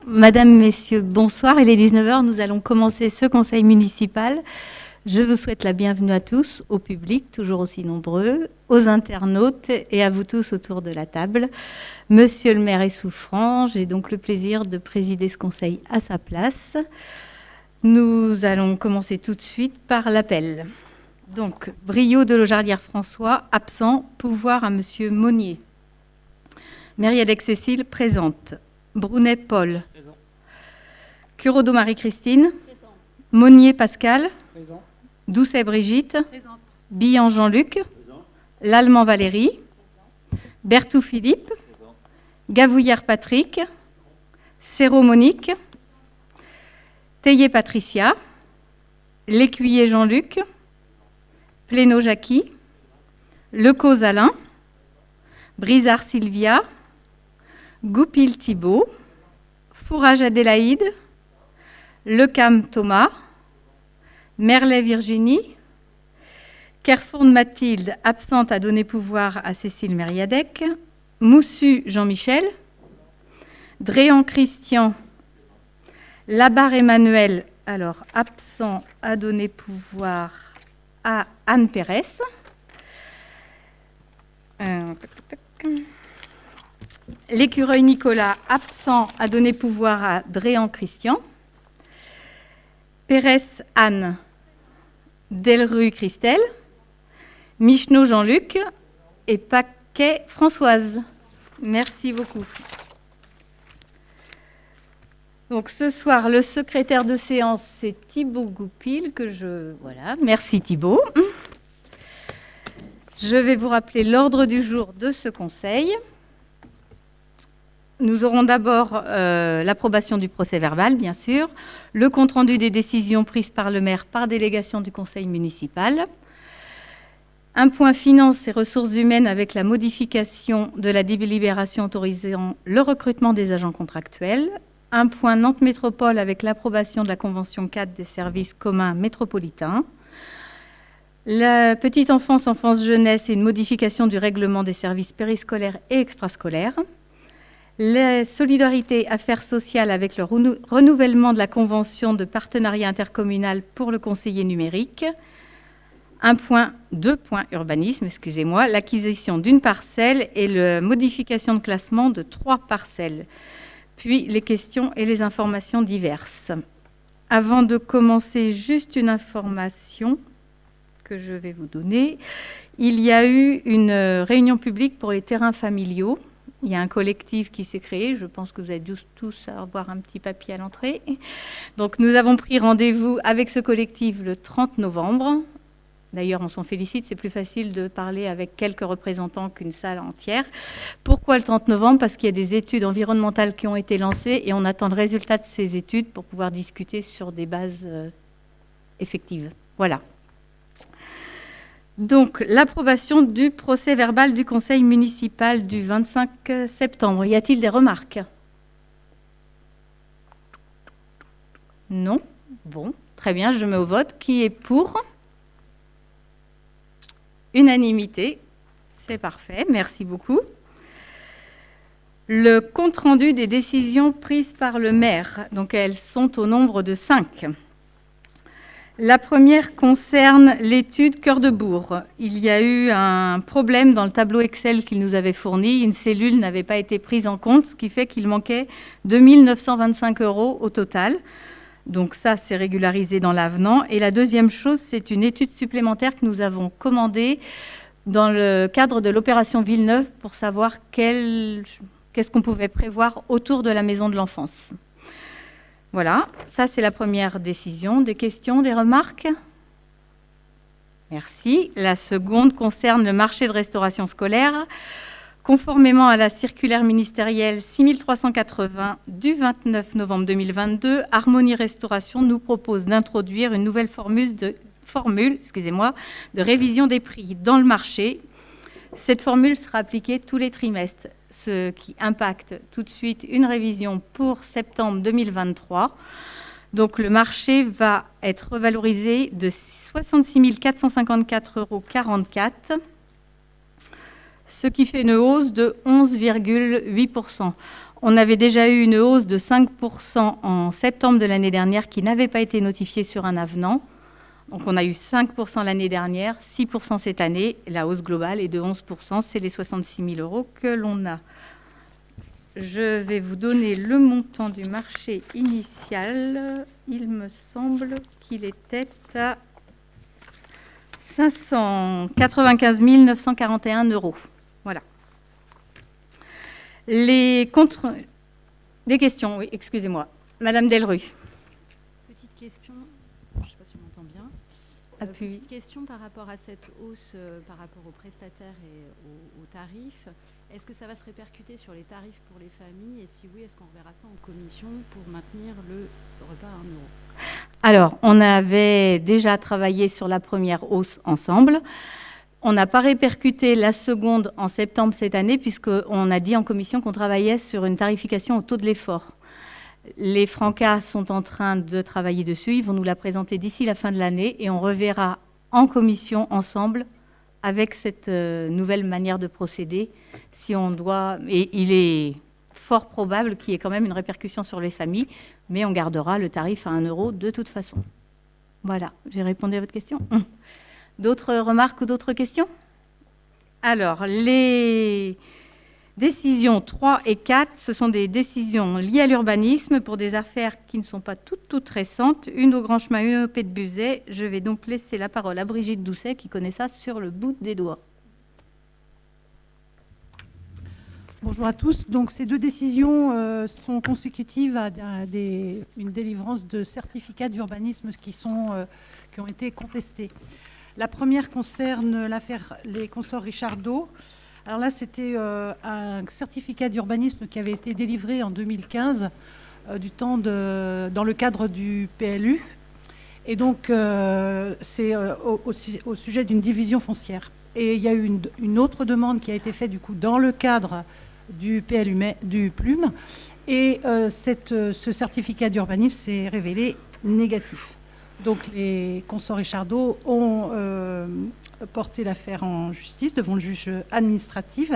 Madame, Messieurs, bonsoir. Il est 19 heures, nous allons commencer ce conseil municipal. Je vous souhaite la bienvenue à tous, au public, toujours aussi nombreux, aux internautes et à vous tous autour de la table. Monsieur le maire est souffrant, j'ai donc le plaisir de présider ce conseil à sa place. Nous allons commencer tout de suite par l'appel. Donc, Brio de Lojardière François, absent, pouvoir à monsieur Monnier. Mériadec Cécile, présente. Brunet Paul. Présent. Curodo Marie-Christine. Présent. Monnier Pascal. Présent. Doucet Brigitte. Présente. Billan Jean-Luc. Présent. Lallemand Valérie. Présent. Berthou Philippe. Présent. Gavouillère Patrick. Serrault Monique. Théier Patricia. L'Écuyer Jean-Luc. Plénaud Jackie. Lecaux Alain. Brizard Sylvia. Goupil Thibault, Fourage Adélaïde, Lecam Thomas, Merlet Virginie, Kerfourne Mathilde, absente à donner pouvoir à Cécile Mériadec, Moussu Jean-Michel, Dréan Christian, Labarre Emmanuel, alors absent à donner pouvoir à Anne Pérez. L'Écureuil Nicolas, absent à donner pouvoir à Dréan Christian. Pérez Anne, Delru Christelle, Michneau Jean-Luc et Paquet Françoise. Merci beaucoup. Donc ce soir, le secrétaire de séance, c'est Thibault Goupil, Voilà, merci Thibault. Je vais vous rappeler l'ordre du jour de ce conseil. Nous aurons d'abord l'approbation du procès-verbal, bien sûr, le compte-rendu des décisions prises par le maire par délégation du conseil municipal, un point finances et ressources humaines avec la modification de la délibération autorisant le recrutement des agents contractuels, un point Nantes Métropole avec l'approbation de la convention 4 des services communs métropolitains, la petite enfance, enfance-jeunesse et une modification du règlement des services périscolaires et extrascolaires, la solidarité affaires sociales avec le renouvellement de la convention de partenariat intercommunal pour le conseiller numérique. Deux points urbanisme, excusez-moi, l'acquisition d'une parcelle et la modification de classement de 3 parcelles. Puis les questions et les informations diverses. Avant de commencer, juste une information que je vais vous donner. Il y a eu une réunion publique pour les terrains familiaux. Il y a un collectif qui s'est créé. Je pense que vous allez tous avoir un petit papier à l'entrée. Donc, nous avons pris rendez-vous avec ce collectif le 30 novembre. D'ailleurs, on s'en félicite. C'est plus facile de parler avec quelques représentants qu'une salle entière. Pourquoi le 30 novembre? Parce qu'il y a des études environnementales qui ont été lancées et on attend le résultat de ces études pour pouvoir discuter sur des bases effectives. Voilà. Donc, l'approbation du procès-verbal du conseil municipal du 25 septembre. Y a-t-il des remarques? Non? Bon, très bien, je mets au vote. Qui est pour? Unanimité. C'est parfait, merci beaucoup. Le compte-rendu des décisions prises par le maire. Donc, elles sont au nombre de 5. La première concerne l'étude Cœur de Bourg. Il y a eu un problème dans le tableau Excel qu'il nous avait fourni. Une cellule n'avait pas été prise en compte, ce qui fait qu'il manquait 2 925 € au total. Donc ça, c'est régularisé dans l'avenant. Et la deuxième chose, c'est une étude supplémentaire que nous avons commandée dans le cadre de l'opération Villeneuve pour savoir qu'est-ce qu'on pouvait prévoir autour de la maison de l'enfance. Voilà, ça c'est la première décision. Des questions, des remarques? Merci. La seconde concerne le marché de restauration scolaire. Conformément à la circulaire ministérielle 6380 du 29 novembre 2022, Harmonie Restauration nous propose d'introduire une nouvelle formule de révision des prix dans le marché. Cette formule sera appliquée tous les trimestres, ce qui impacte tout de suite une révision pour septembre 2023. Donc le marché va être revalorisé de 66 454,44 €, ce qui fait une hausse de 11,8%. On avait déjà eu une hausse de 5% en septembre de l'année dernière qui n'avait pas été notifiée sur un avenant. Donc on a eu 5% l'année dernière, 6% cette année. La hausse globale est de 11%, c'est les 66 000 € que l'on a. Je vais vous donner le montant du marché initial. Il me semble qu'il était à 595 941 €. Voilà. Des questions, oui, excusez-moi. Madame Delrue. Petite question, je ne sais pas si on m'entend bien. Petite question par rapport à cette hausse par rapport aux prestataires et aux tarifs. Est-ce que ça va se répercuter sur les tarifs pour les familles? Et si oui, est-ce qu'on verra ça en commission pour maintenir le repas à 1 €? Alors, on avait déjà travaillé sur la première hausse ensemble. On n'a pas répercuté la seconde en septembre cette année, puisqu'on a dit en commission qu'on travaillait sur une tarification au taux de l'effort. Les Francas sont en train de travailler dessus. Ils vont nous la présenter d'ici la fin de l'année et on reverra en commission ensemble avec cette nouvelle manière de procéder. Si on doit, et il est fort probable qu'il y ait quand même une répercussion sur les familles, mais on gardera le tarif à 1 € de toute façon. Voilà, j'ai répondu à votre question. D'autres remarques ou d'autres questions? Alors, les décisions 3 et 4, ce sont des décisions liées à l'urbanisme pour des affaires qui ne sont pas toutes récentes. Une au Grand Chemin, une au Pays de Buzet. Je vais donc laisser la parole à Brigitte Doucet qui connaît ça sur le bout des doigts. Bonjour à tous. Donc, ces deux décisions sont consécutives à une délivrance de certificats d'urbanisme qui ont été contestés. La première concerne l'affaire Les Consorts Richardot. Alors là, c'était un certificat d'urbanisme qui avait été délivré en 2015 dans le cadre du PLU. Et donc, c'est au sujet d'une division foncière. Et il y a eu une autre demande qui a été faite du coup dans le cadre du PLUM. Et ce certificat d'urbanisme s'est révélé négatif. Donc les Consorts Richardot ont porté l'affaire en justice devant le juge administratif,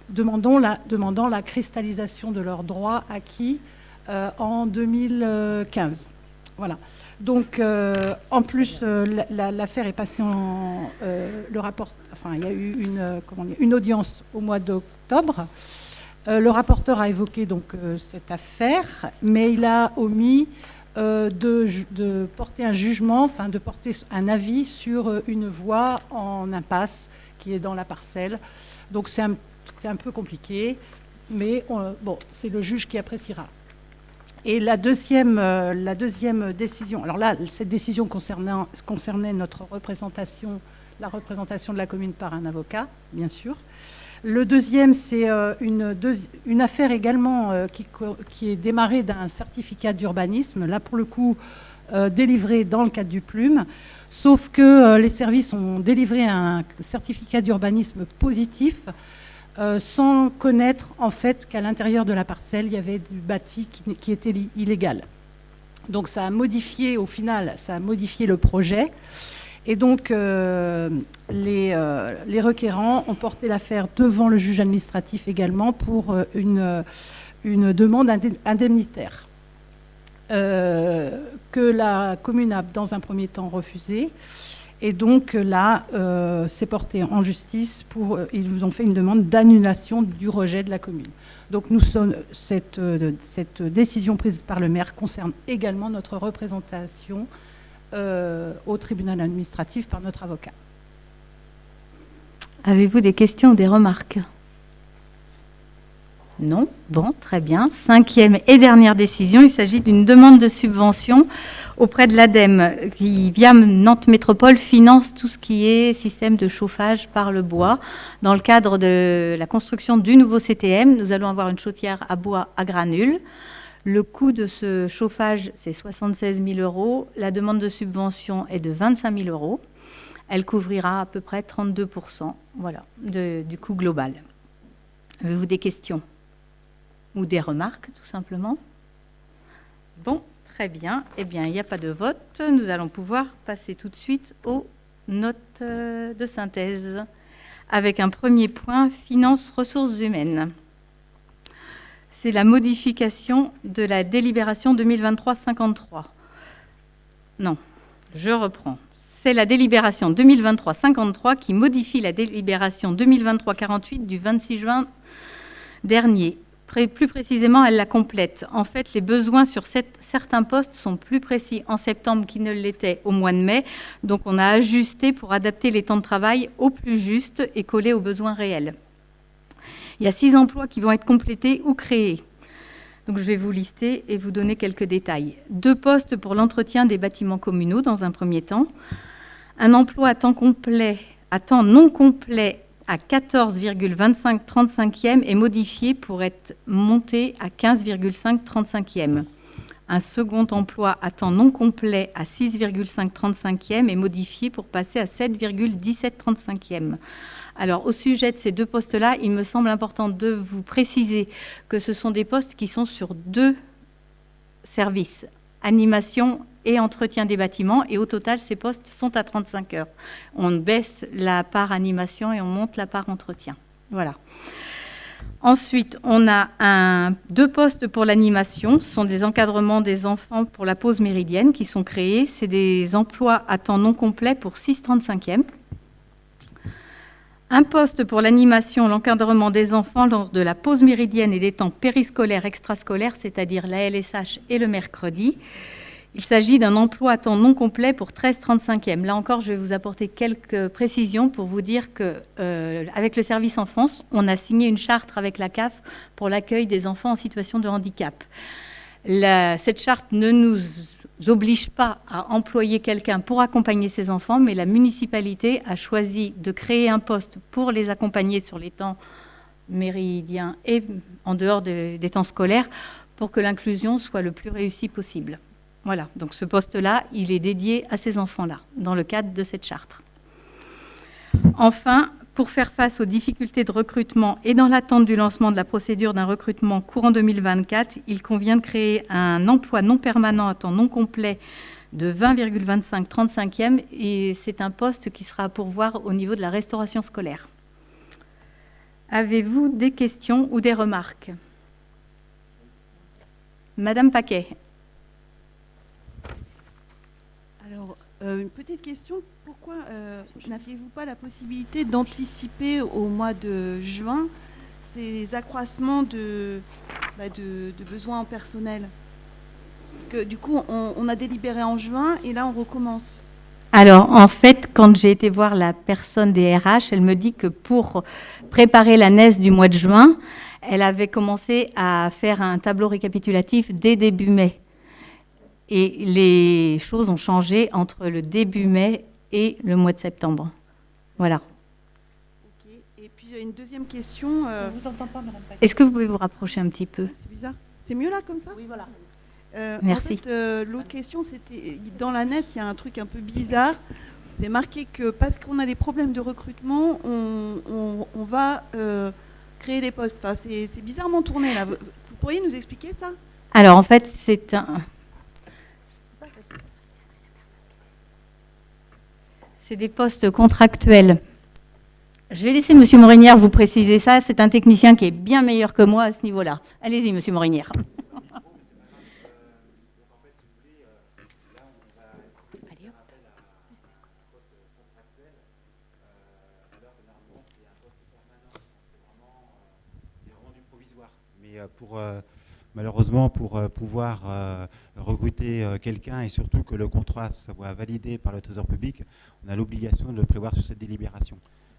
demandant la cristallisation de leurs droits acquis en 2015. Voilà. Donc, en plus, l'affaire est passée il y a eu une audience au mois d'octobre. Le rapporteur a évoqué donc cette affaire, mais il a omis de porter un jugement, de porter un avis sur une voie en impasse qui est dans la parcelle. Donc c'est un peu compliqué, mais c'est le juge qui appréciera. Et la deuxième décision, alors là, cette décision concernait notre représentation, la représentation de la commune par un avocat, bien sûr. Le deuxième, c'est une affaire également qui est démarrée d'un certificat d'urbanisme, là pour le coup délivré dans le cadre du PLUM, sauf que les services ont délivré un certificat d'urbanisme positif sans connaître en fait qu'à l'intérieur de la parcelle, il y avait du bâti qui était illégal. Donc ça a modifié, au final, le projet. Et donc, les requérants ont porté l'affaire devant le juge administratif également pour une demande indemnitaire que la commune a dans un premier temps refusée. Et donc là, c'est porté en justice ils vous ont fait une demande d'annulation du rejet de la commune. Donc cette décision prise par le maire concerne également notre représentation au tribunal administratif par notre avocat. Avez-vous des questions ou des remarques? Non? Bon, très bien. Cinquième et dernière décision, il s'agit d'une demande de subvention auprès de l'ADEME qui, via Nantes Métropole, finance tout ce qui est système de chauffage par le bois. Dans le cadre de la construction du nouveau CTM, nous allons avoir une chaudière à bois à granules. Le coût de ce chauffage, c'est 76 000 €. La demande de subvention est de 25 000 €. Elle couvrira à peu près 32% du coût global. Avez-vous des questions ou des remarques, tout simplement? Bon, très bien. Eh bien, il n'y a pas de vote. Nous allons pouvoir passer tout de suite aux notes de synthèse avec un premier point, finances, ressources humaines. c'est la modification de la délibération 2023-53. Non, je reprends. C'est la délibération 2023-53 qui modifie la délibération 2023-48 du 26 juin dernier. Plus précisément, elle la complète. En fait, les besoins sur certains postes sont plus précis en septembre qu'ils ne l'étaient au mois de mai. Donc, on a ajusté pour adapter les temps de travail au plus juste et coller aux besoins réels. Il y a 6 emplois qui vont être complétés ou créés. Donc, je vais vous lister et vous donner quelques détails. 2 postes pour l'entretien des bâtiments communaux dans un premier temps. Un emploi à temps non complet à 14,25/35e est modifié pour être monté à 15,5/35e. Un second emploi à temps non complet à 6,5/35e est modifié pour passer à 7,17/35e. Alors, au sujet de ces 2 postes-là, il me semble important de vous préciser que ce sont des postes qui sont sur 2 services, animation et entretien des bâtiments, et au total, ces postes sont à 35 heures. On baisse la part animation et on monte la part entretien. Voilà. Ensuite, on a 2 postes pour l'animation. Ce sont des encadrements des enfants pour la pause méridienne qui sont créés. C'est des emplois à temps non complet pour 6/35e. Un poste pour l'animation, l'encadrement des enfants lors de la pause méridienne et des temps périscolaires, extrascolaires, c'est-à-dire la LSH et le mercredi. Il s'agit d'un emploi à temps non complet pour 13/35e. Là encore, je vais vous apporter quelques précisions pour vous dire qu'avec le service enfance, on a signé une charte avec la CAF pour l'accueil des enfants en situation de handicap. Cette charte ne nous oblige pas à employer quelqu'un pour accompagner ces enfants, mais la municipalité a choisi de créer un poste pour les accompagner sur les temps méridiens et en dehors des temps scolaires pour que l'inclusion soit le plus réussie possible. Voilà, donc ce poste-là, il est dédié à ces enfants-là, dans le cadre de cette charte. Enfin, pour faire face aux difficultés de recrutement et dans l'attente du lancement de la procédure d'un recrutement courant 2024, il convient de créer un emploi non permanent à temps non complet de 20,25/35e, et c'est un poste qui sera à pourvoir au niveau de la restauration scolaire. Avez-vous des questions ou des remarques? Madame Paquet. Alors, une petite question. Pourquoi n'aviez-vous pas la possibilité d'anticiper au mois de juin ces accroissements de besoins en personnel? Parce que du coup, on a délibéré en juin et là, on recommence. Alors, en fait, quand j'ai été voir la personne des RH, elle me dit que pour préparer la NES du mois de juin, elle avait commencé à faire un tableau récapitulatif dès début mai. Et les choses ont changé entre le début mai et le mois de septembre. Voilà. Ok. Et puis, il y a une deuxième question. On ne vous entend pas, Madame Paquet. Est-ce que vous pouvez vous rapprocher un petit peu? C'est bizarre. C'est mieux là, comme ça? Oui, voilà. Merci. En fait, l'autre question, c'était, dans la NES, il y a un truc un peu bizarre. C'est marqué que parce qu'on a des problèmes de recrutement, on va créer des postes. Enfin, c'est bizarrement tourné, là. Vous pourriez nous expliquer ça? Alors, en fait, c'est des postes contractuels. Je vais laisser M. Morinière vous préciser ça. C'est un technicien qui est bien meilleur que moi à ce niveau-là. Allez-y, M. Morinière. Mais malheureusement, pour pouvoir recruter quelqu'un et surtout que le contrat soit validé par le Trésor public, on a l'obligation de le prévoir sur cette délibération.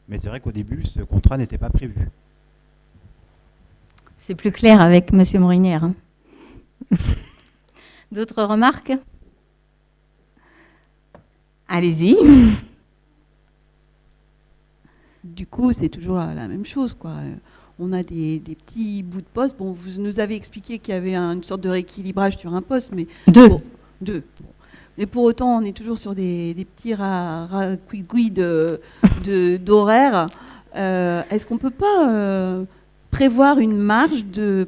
Mais c'est vrai qu'au début, ce contrat n'était pas prévu. C'est plus clair avec M. Morinière. Hein. D'autres remarques? Allez-y. Du coup, c'est toujours la même chose, quoi. On a des petits bouts de poste. Bon, vous nous avez expliqué qu'il y avait une sorte de rééquilibrage sur un poste, mais... Deux. Bon, deux. Bon. Mais pour autant, on est toujours sur des petits raquigouis d'horaire. Est-ce qu'on ne peut pas prévoir une marge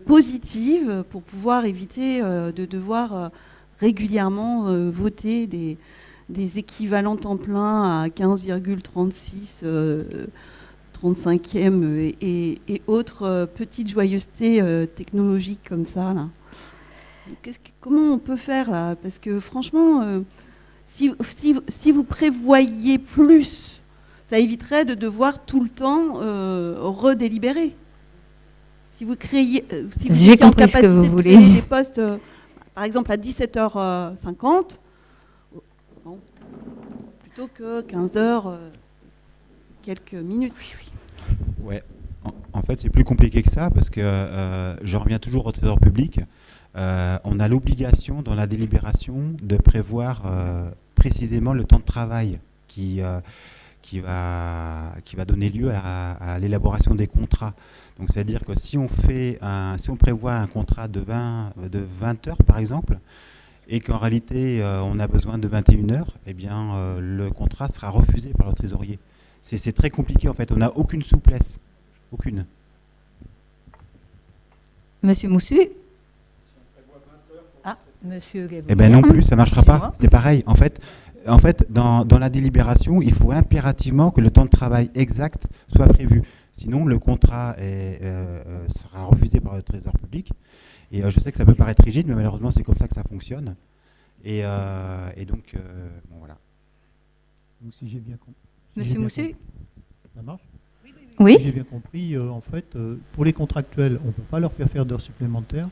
positive pour pouvoir éviter de devoir régulièrement voter des équivalents temps plein à 15,36 35e et autres petites joyeusetés technologiques comme ça, là. Comment on peut faire, là? Parce que franchement, si vous prévoyez plus, ça éviterait de devoir tout le temps redélibérer. Si vous créiez, si vous étiez en capacité de créer des postes, par exemple à 17h50, bon, plutôt que 15h, quelques minutes. Ouais. En fait, c'est plus compliqué que ça parce que je reviens toujours au Trésor public. On a l'obligation dans la délibération de prévoir précisément le temps de travail qui va donner lieu à l'élaboration des contrats. Donc c'est-à-dire que si on prévoit un contrat de 20 heures par exemple, et qu'en réalité on a besoin de 21 heures, eh bien le contrat sera refusé par le trésorier. C'est très compliqué en fait, on n'a aucune souplesse, aucune. Monsieur Moussu? Ah, monsieur Gavoulière. Eh bien non plus, ça ne marchera pas, c'est pareil. En fait, dans la délibération, il faut impérativement que le temps de travail exact soit prévu. Sinon, le contrat sera refusé par le Trésor public. Et je sais que ça peut paraître rigide, mais malheureusement, c'est comme ça que ça fonctionne. Et donc, bon, voilà. Donc, si j'ai bien compris. Monsieur Moussu? Ça marche? Oui. Si j'ai bien compris, en fait, pour les contractuels, on ne peut pas leur faire d'heures supplémentaires.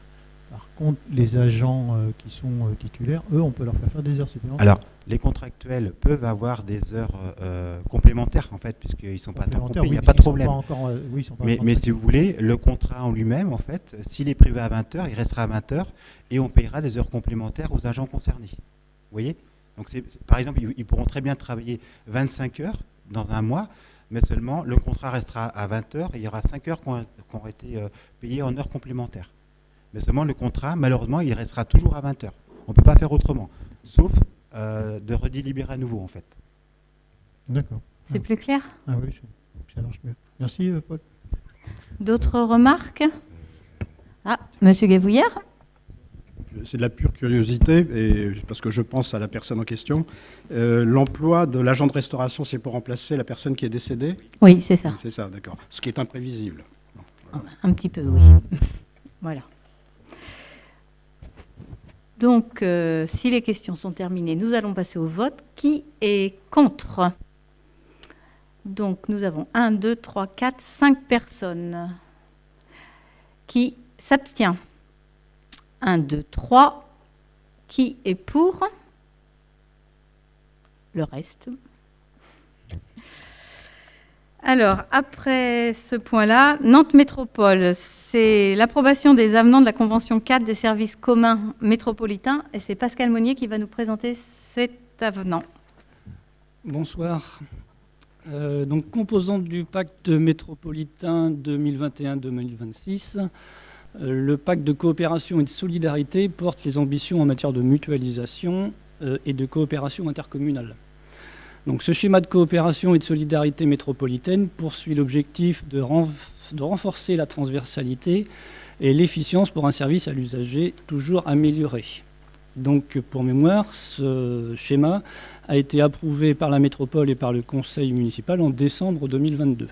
Par contre, les agents qui sont titulaires, eux, on peut leur faire des heures supplémentaires. Alors, les contractuels peuvent avoir des heures complémentaires, en fait, puisqu'ils ne sont pas à temps complet, il n'y a pas de problème. Mais si vous voulez, le contrat en lui-même, en fait, s'il est prévu à 20 heures, il restera à 20 heures et on payera des heures complémentaires aux agents concernés. Vous voyez? Donc, par exemple, ils pourront très bien travailler 25 heures dans un mois, mais seulement le contrat restera à 20 heures et il y aura 5 heures qui auront été payées en heures complémentaires. Mais seulement le contrat, malheureusement, il restera toujours à 20 heures. On ne peut pas faire autrement, sauf de redélibérer à nouveau, en fait. D'accord. C'est plus clair? Ah oui, ça marche mieux. Merci, Paul. D'autres remarques? Ah, monsieur Gavoulière? C'est de la pure curiosité, et parce que je pense à la personne en question. L'emploi de l'agent de restauration, c'est pour remplacer la personne qui est décédée? Oui, c'est ça. C'est ça, d'accord. Ce qui est imprévisible. Voilà. Un petit peu, oui. Voilà. Donc, si les questions sont terminées, nous allons passer au vote. Qui est contre? Donc, nous avons 1, 2, 3, 4, 5 personnes. Qui s'abstient? 1, 2, 3. Qui est pour? Le reste. Alors, après ce point-là, Nantes Métropole, c'est l'approbation des avenants de la Convention 4 des services communs métropolitains. Et c'est Pascal Monnier qui va nous présenter cet avenant. Bonsoir. Donc, composante du pacte métropolitain 2021-2026, le pacte de coopération et de solidarité porte les ambitions en matière de mutualisation et de coopération intercommunale. Donc, ce schéma de coopération et de solidarité métropolitaine poursuit l'objectif de renforcer la transversalité et l'efficience pour un service à l'usager toujours amélioré. Donc, pour mémoire, ce schéma a été approuvé par la métropole et par le conseil municipal en décembre 2022.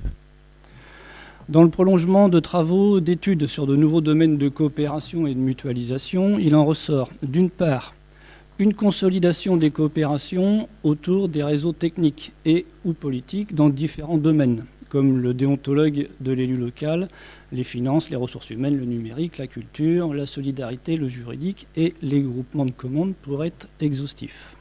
Dans le prolongement de travaux d'études sur de nouveaux domaines de coopération et de mutualisation, il en ressort d'une part une consolidation des coopérations autour des réseaux techniques et ou politiques dans différents domaines, comme le déontologue de l'élu local, les finances, les ressources humaines, le numérique, la culture, la solidarité, le juridique et les groupements de commandes pour être exhaustifs.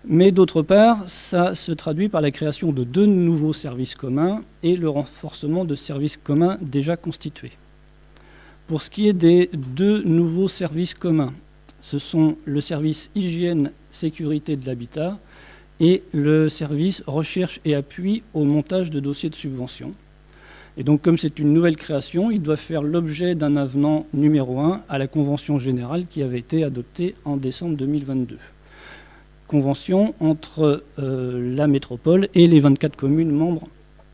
Mais d'autre part, ça se traduit par la création de 2 nouveaux services communs et le renforcement de services communs déjà constitués. Pour ce qui est des 2 nouveaux services communs, ce sont le service hygiène-sécurité de l'habitat et le service recherche et appui au montage de dossiers de subvention. Et donc, comme c'est une nouvelle création, il doit faire l'objet d'un avenant numéro 1 à la Convention générale qui avait été adoptée en décembre 2022. Convention entre la métropole et les 24 communes membres.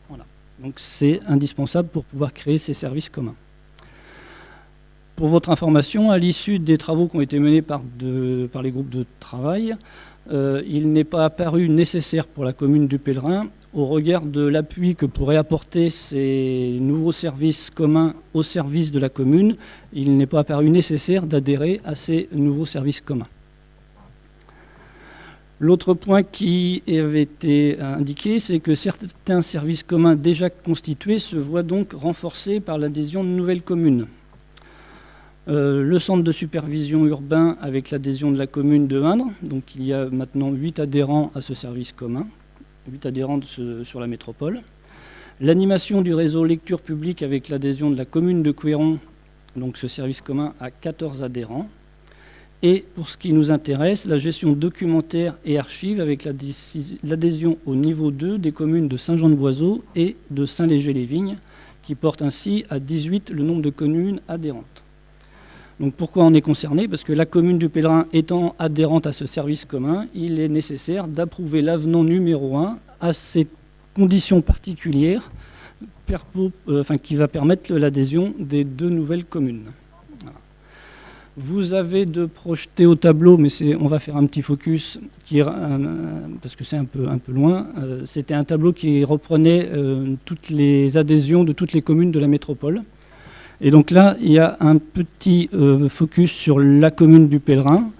Voilà. Donc, c'est indispensable pour pouvoir créer ces services communs. Pour votre information, à l'issue des travaux qui ont été menés par les groupes de travail, il n'est pas apparu nécessaire pour la commune du Pèlerin, au regard de l'appui que pourraient apporter ces nouveaux services communs au service de la commune, il n'est pas apparu nécessaire d'adhérer à ces nouveaux services communs. L'autre point qui avait été indiqué, c'est que certains services communs déjà constitués se voient donc renforcés par l'adhésion de nouvelles communes. Le centre de supervision urbain avec l'adhésion de la commune de Indre, donc il y a maintenant 8 adhérents à ce service commun, 8 adhérents sur la métropole. L'animation du réseau lecture publique avec l'adhésion de la commune de Couéron, donc ce service commun a 14 adhérents. Et pour ce qui nous intéresse, la gestion documentaire et archives avec l'adhésion au niveau 2 des communes de Saint-Jean-de-Boiseau et de Saint-Léger-les-Vignes, qui porte ainsi à 18 le nombre de communes adhérentes. Donc pourquoi on est concerné? Parce que la commune du Pèlerin étant adhérente à ce service commun, il est nécessaire d'approuver l'avenant numéro 1 à ces conditions particulières qui va permettre l'adhésion des 2 nouvelles communes. Vous avez de projeter au tableau, mais on va faire un petit focus, parce que c'est un peu loin. C'était un tableau qui reprenait toutes les adhésions de toutes les communes de la métropole. Et donc là, il y a un petit focus sur la commune du Pèlerin,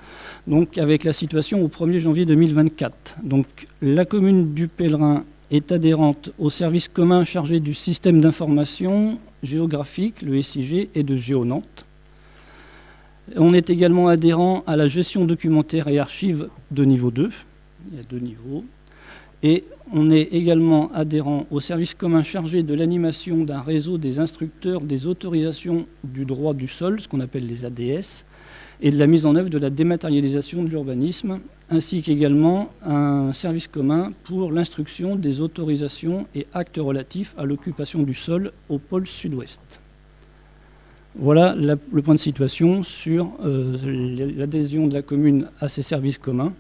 donc avec la situation au 1er janvier 2024. Donc la commune du Pèlerin est adhérente au service commun chargé du système d'information géographique, le SIG, et de GéoNantes. On est également adhérent à la gestion documentaire et archives de niveau 2. Il y a 2 niveaux. Et on est également adhérent au service commun chargé de l'animation d'un réseau des instructeurs des autorisations du droit du sol, ce qu'on appelle les ADS, et de la mise en œuvre de la dématérialisation de l'urbanisme, ainsi qu'également un service commun pour l'instruction des autorisations et actes relatifs à l'occupation du sol au pôle sud-ouest. Voilà le point de situation sur l'adhésion de la commune à ces services communs.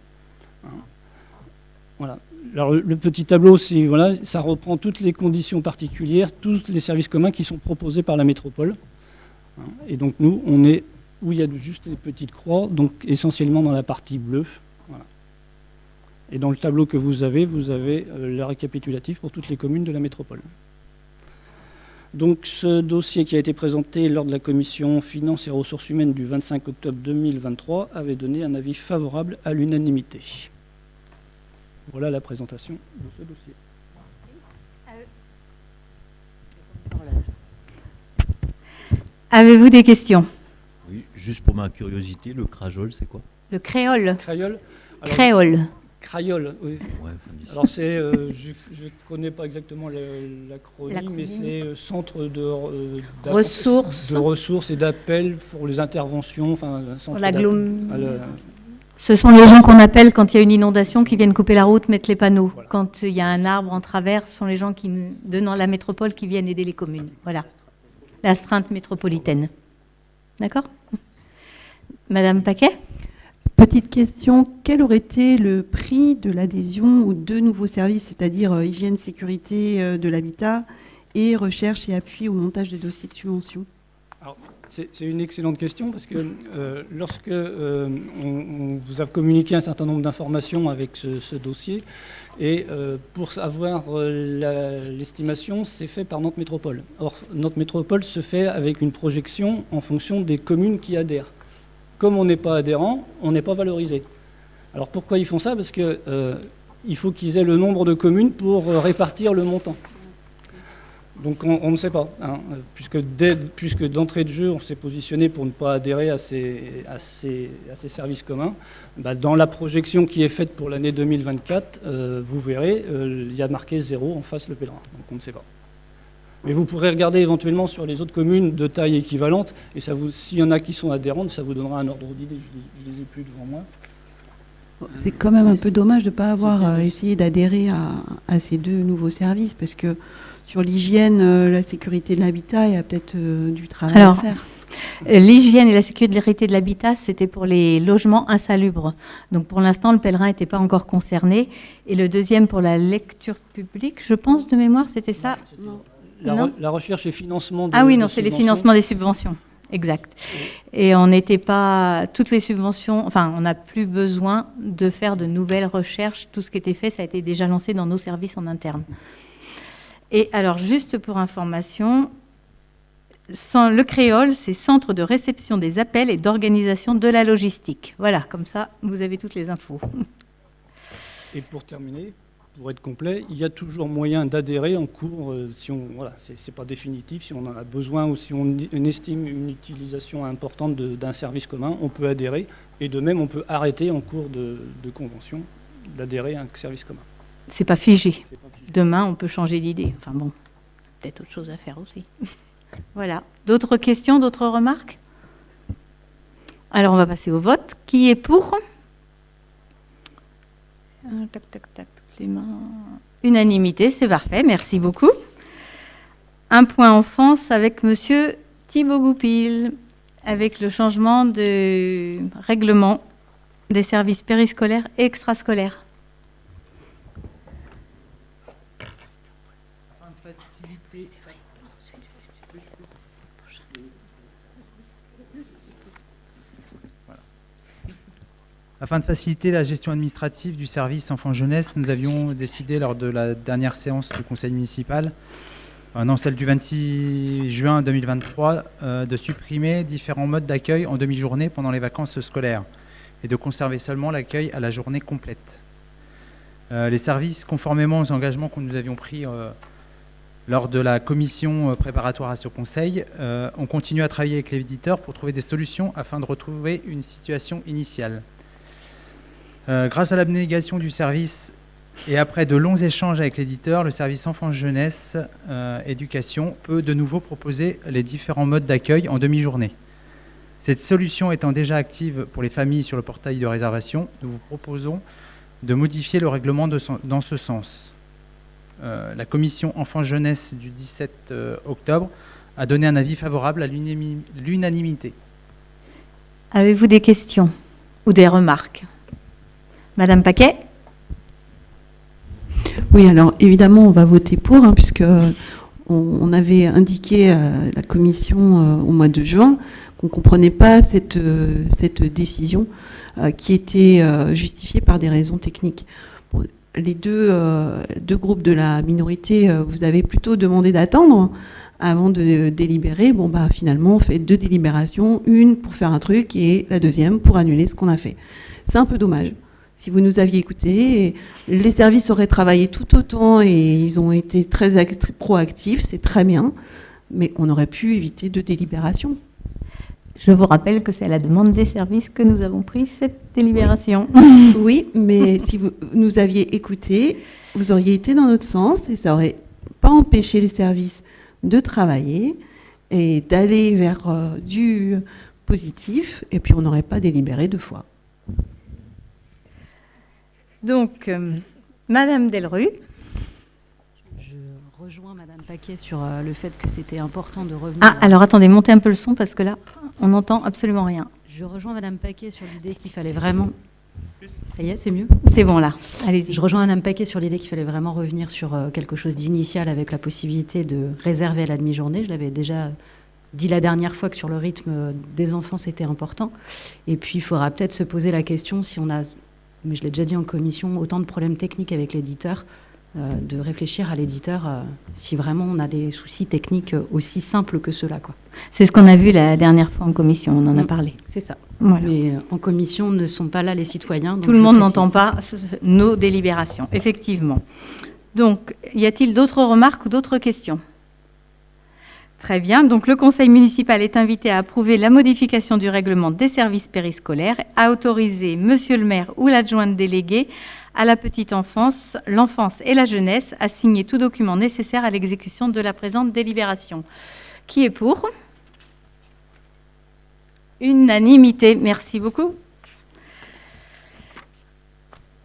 Voilà. Alors, le petit tableau, voilà, ça reprend toutes les conditions particulières, tous les services communs qui sont proposés par la métropole. Et donc nous, on est où il y a juste les petites croix, donc essentiellement dans la partie bleue. Voilà. Et dans le tableau que vous avez le récapitulatif pour toutes les communes de la métropole. Donc ce dossier qui a été présenté lors de la commission Finances et Ressources Humaines du 25 octobre 2023 avait donné un avis favorable à l'unanimité. Voilà la présentation de ce dossier. Avez-vous des questions? Oui, juste pour ma curiosité, le crajol, c'est quoi? Le créole. Créole. Alors, Créole. Crayol, oui. Ouais, alors je ne connais pas exactement l'acronyme, mais c'est centre de ressources et d'appel pour les interventions. Pour ce sont les gens qu'on appelle quand il y a une inondation, qui viennent couper la route, mettre les panneaux. Voilà. Quand il y a un arbre en travers, ce sont les gens de la métropole qui viennent aider les communes. Voilà. L'astreinte métropolitaine. D'accord? Madame Paquet? Petite question, quel aurait été le prix de l'adhésion aux 2 nouveaux services, c'est-à-dire hygiène, sécurité de l'habitat et recherche et appui au montage de dossiers de subvention? Alors, c'est une excellente question parce que lorsque on vous a communiqué un certain nombre d'informations avec ce dossier, et pour avoir l'estimation, c'est fait par Nantes Métropole. Or, Nantes Métropole se fait avec une projection en fonction des communes qui adhèrent. Comme on n'est pas adhérent, on n'est pas valorisé. Alors pourquoi ils font ça? Parce qu'il faut qu'ils aient le nombre de communes pour répartir le montant. Donc on ne sait pas, hein, puisque d'entrée de jeu, on s'est positionné pour ne pas adhérer à ces services communs. Dans la projection qui est faite pour l'année 2024, vous verrez, il y a marqué 0 en face le Pèlerin. Donc on ne sait pas. Mais vous pourrez regarder éventuellement sur les autres communes de taille équivalente, et s'il y en a qui sont adhérentes, ça vous donnera un ordre d'idée. Je ne les ai plus devant moi. C'est quand même un peu dommage de ne pas avoir essayé d'adhérer à ces 2 nouveaux services, parce que sur l'hygiène, la sécurité de l'habitat, il y a peut-être du travail à faire. L'hygiène et la sécurité de l'habitat, c'était pour les logements insalubres. Donc pour l'instant, le Pèlerin n'était pas encore concerné. Et le deuxième pour la lecture publique, je pense de mémoire, c'était ça. La recherche et financement. Ah oui, non, c'est les financements des subventions. exact. Et on n'était pas... Toutes les subventions... Enfin, on n'a plus besoin de faire de nouvelles recherches. Tout ce qui était fait, ça a été déjà lancé dans nos services en interne. Et alors, juste pour information, le Créole, c'est Centre de réception des appels et d'organisation de la logistique. Voilà, comme ça, vous avez toutes les infos. Et pour terminer, pour être complet, il y a toujours moyen d'adhérer en cours, si on, voilà, c'est pas définitif, si on en a besoin ou si on estime une utilisation importante d'un service commun, on peut adhérer. Et de même, on peut arrêter en cours de convention d'adhérer à un service commun. C'est pas figé. Demain, on peut changer d'idée. Enfin bon, peut-être autre chose à faire aussi. Voilà. D'autres questions, d'autres remarques? Alors, on va passer au vote. Qui est pour? Tac, tac, tac. Toutes les mains. Unanimité, c'est parfait. Merci beaucoup. Un point enfance avec Monsieur Thibaut Goupil, avec le changement de règlement des services périscolaires et extrascolaires. Afin de faciliter la gestion administrative du service enfants-jeunesse, nous avions décidé lors de la dernière séance du conseil municipal, non celle du 26 juin 2023, de supprimer différents modes d'accueil en demi-journée pendant les vacances scolaires et de conserver seulement l'accueil à la journée complète. Les services, conformément aux engagements que nous avions pris lors de la commission préparatoire à ce conseil, ont continué à travailler avec les éditeurs pour trouver des solutions afin de retrouver une situation initiale. Grâce à l'abnégation du service et après de longs échanges avec l'éditeur, le service enfants-jeunesse éducation peut de nouveau proposer les différents modes d'accueil en demi-journée. Cette solution étant déjà active pour les familles sur le portail de réservation, nous vous proposons de modifier le règlement dans ce sens. La commission enfants-jeunesse du 17 octobre a donné un avis favorable à l'unanimité. Avez-vous des questions ou des remarques? Madame Paquet? Oui, alors évidemment, on va voter pour, puisque on avait indiqué à la commission au mois de juin qu'on ne comprenait pas cette décision qui était justifiée par des raisons techniques. Bon, les deux groupes de la minorité, vous avez plutôt demandé d'attendre avant de délibérer. Bon, bah, finalement, on fait 2 délibérations, une pour faire un truc et la deuxième pour annuler ce qu'on a fait. C'est un peu dommage. Si vous nous aviez écoutés, les services auraient travaillé tout autant et ils ont été très proactifs, c'est très bien, mais on aurait pu éviter 2 délibérations. Je vous rappelle que c'est à la demande des services que nous avons pris cette délibération. Oui, mais si vous nous aviez écoutés, vous auriez été dans notre sens et ça n'aurait pas empêché les services de travailler et d'aller vers du positif, et puis on n'aurait pas délibéré 2 fois. Donc, Madame Delru. Je rejoins Madame Paquet sur le fait que c'était important de revenir... Ah, alors attendez, montez un peu le son parce que là, on n'entend absolument rien. Je rejoins Madame Paquet sur l'idée qu'il fallait vraiment... Ça y est, c'est mieux? C'est bon là, allez-y. Je rejoins Madame Paquet sur l'idée qu'il fallait vraiment revenir sur quelque chose d'initial avec la possibilité de réserver à la demi-journée. Je l'avais déjà dit la dernière fois que sur le rythme des enfants, c'était important. Et puis, il faudra peut-être se poser la question si on a... mais je l'ai déjà dit en commission, autant de problèmes techniques avec l'éditeur, de réfléchir à l'éditeur si vraiment on a des soucis techniques aussi simples que ceux-là, quoi. C'est ce qu'on a vu la dernière fois en commission, on en a parlé. C'est ça. Voilà. Mais en commission ne sont pas là les citoyens. Donc tout le monde n'entend pas nos délibérations, effectivement. Donc, y a-t-il d'autres remarques ou d'autres questions? Très bien. Donc, le conseil municipal est invité à approuver la modification du règlement des services périscolaires, à autoriser monsieur le maire ou l'adjointe déléguée à la petite enfance, l'enfance et la jeunesse à signer tout document nécessaire à l'exécution de la présente délibération. Qui est pour? Unanimité. Merci beaucoup.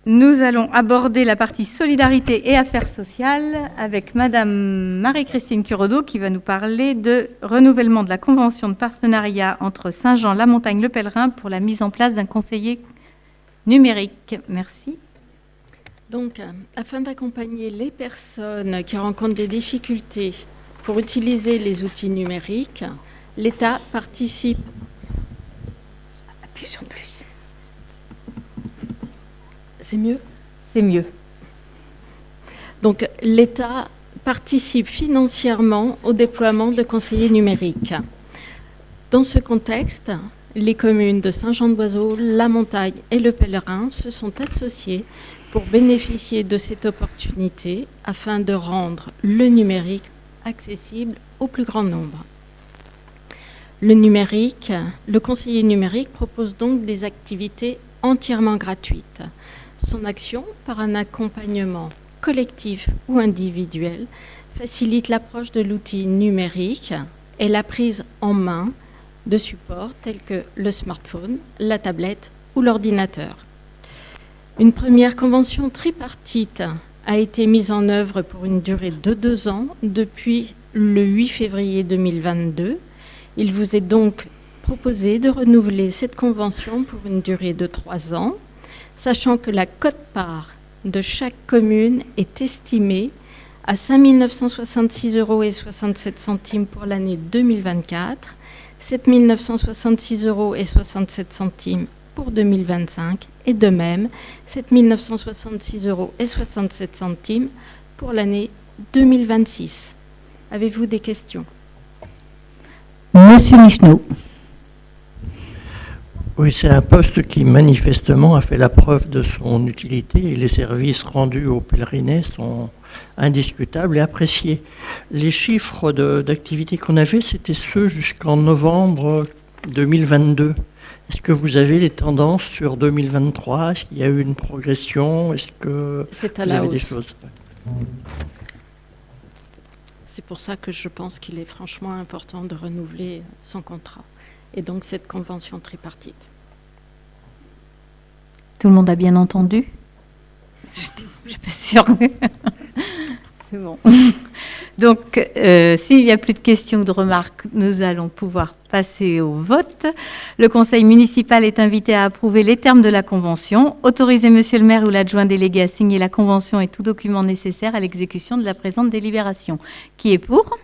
Nous allons aborder la partie solidarité et affaires sociales avec Madame Marie-Christine Curodeau qui va nous parler de renouvellement de la convention de partenariat entre Saint-Jean-la-Montagne-le-Pèlerin pour la mise en place d'un conseiller numérique. Merci. Donc, afin d'accompagner les personnes qui rencontrent des difficultés pour utiliser les outils numériques, l'État participe... Appuie sur plus. C'est mieux? C'est mieux. Donc, l'État participe financièrement au déploiement de conseillers numériques. Dans ce contexte, les communes de Saint-Jean-de-Boiseau, La Montagne et Le Pèlerin se sont associées pour bénéficier de cette opportunité afin de rendre le numérique accessible au plus grand nombre. Le conseiller numérique propose donc des activités entièrement gratuites. Son action, par un accompagnement collectif ou individuel, facilite l'approche de l'outil numérique et la prise en main de supports tels que le smartphone, la tablette ou l'ordinateur. Une première convention tripartite a été mise en œuvre pour une durée de 2 ans depuis le 8 février 2022. Il vous est donc proposé de renouveler cette convention pour une durée de 3 ans, sachant que la quote-part de chaque commune est estimée à 5 966,67 € pour l'année 2024, 7 966,67 € pour 2025 et de même 7 966,67 € pour l'année 2026. Avez-vous des questions? Monsieur Michneau. Oui, c'est un poste qui manifestement a fait la preuve de son utilité et les services rendus aux pèlerinais sont indiscutables et appréciés. Les chiffres d'activité qu'on avait, c'était ceux jusqu'en novembre 2022. Est-ce que vous avez les tendances sur 2023? Est-ce qu'il y a eu une progression? Est-ce que c'est à vous la avez hausse. des choses? C'est pour ça que je pense qu'il est franchement important de renouveler son contrat. Et donc cette convention tripartite. Tout le monde a bien entendu? Je ne suis pas sûre. C'est bon. Donc, s'il n'y a plus de questions ou de remarques, nous allons pouvoir passer au vote. Le conseil municipal est invité à approuver les termes de la convention, autoriser monsieur le maire ou l'adjoint délégué à signer la convention et tout document nécessaire à l'exécution de la présente délibération. Qui est pour?